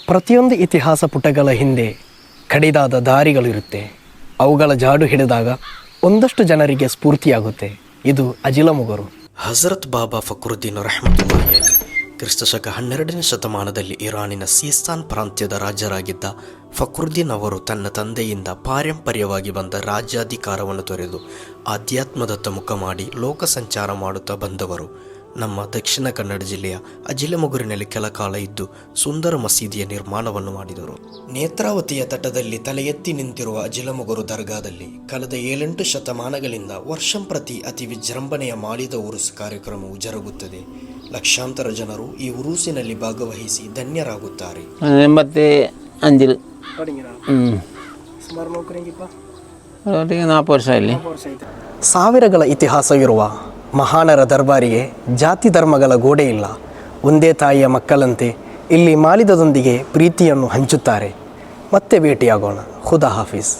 ಪ್ರತಿಯೊಂದು ಇತಿಹಾಸ ಪುಟಗಳ ಹಿಂದೆ ಕಡಿದಾದ ದಾರಿಗಳಿರುತ್ತೆ. ಅವುಗಳ ಜಾಡು ಹಿಡಿದಾಗ ಒಂದಷ್ಟು ಜನರಿಗೆ ಸ್ಫೂರ್ತಿಯಾಗುತ್ತೆ. ಇದು ಅಜಿಲಮುಗರು. ಹಜರತ್ ಬಾಬಾ ಫಕ್ರುದ್ದೀನ್ ರಹಮತುಲ್ಲಾಹಿ ಅಲೈಹಿ ಕ್ರಿಸ್ತಶಕ 12ನೇ ಶತಮಾನದಲ್ಲಿ ಇರಾನಿನ ಸೀಸ್ತಾನ್ ಪ್ರಾಂತ್ಯದ ರಾಜರಾಗಿದ್ದ ಫಕ್ರುದ್ದೀನ್ ಅವರು ತನ್ನ ತಂದೆಯಿಂದ ಪಾರಂಪರ್ಯವಾಗಿ ಬಂದ ರಾಜ್ಯಾಧಿಕಾರವನ್ನು ತೊರೆದು ಆಧ್ಯಾತ್ಮದತ್ತ ಮುಖ ಮಾಡಿ ಲೋಕ ಸಂಚಾರ ಮಾಡುತ್ತಾ ಬಂದವರು. ನಮ್ಮ ದಕ್ಷಿಣ ಕನ್ನಡ ಜಿಲ್ಲೆಯ ಅಜಿಲಮುಗುರಿನಲ್ಲಿ ಕೆಲ ಕಾಲ ಇದ್ದು ಸುಂದರ ಮಸೀದಿಯ ನಿರ್ಮಾಣವನ್ನು ಮಾಡಿದರು. ನೇತ್ರಾವತಿಯ ತಟದಲ್ಲಿ ತಲೆ ಎತ್ತಿ ನಿಂತಿರುವ ಅಜಿಲಮುಗುರು ದರ್ಗಾದಲ್ಲಿ ಕಳೆದ 7-8 ಶತಮಾನಗಳಿಂದ ವರ್ಷಂಪ್ರತಿ ಅತಿ ವಿಜೃಂಭಣೆಯ ಮಾಲಿದ ಉರುಸು ಕಾರ್ಯಕ್ರಮವು ಜರುಗುತ್ತದೆ. ಲಕ್ಷಾಂತರ ಜನರು ಈ ಉರುಸಿನಲ್ಲಿ ಭಾಗವಹಿಸಿ ಧನ್ಯರಾಗುತ್ತಾರೆ. 85 4 ವರ್ಷ ಇಲ್ಲಿ. ಸಾವಿರಗಳ ಇತಿಹಾಸವಿರುವ ಮಹಾನರ ದರ್ಬಾರಿಗೆ ಜಾತಿ ಧರ್ಮಗಳ ಗೋಡೆ ಇಲ್ಲ. ಒಂದೇ ತಾಯಿಯ ಮಕ್ಕಳಂತೆ ಇಲ್ಲಿ ಮಾಲಿದದೊಂದಿಗೆ ಪ್ರೀತಿಯನ್ನು ಹಂಚುತ್ತಾರೆ. ಮತ್ತೆ ಭೇಟಿಯಾಗೋಣ. ಖುದಾ ಹಾಫೀಸ್.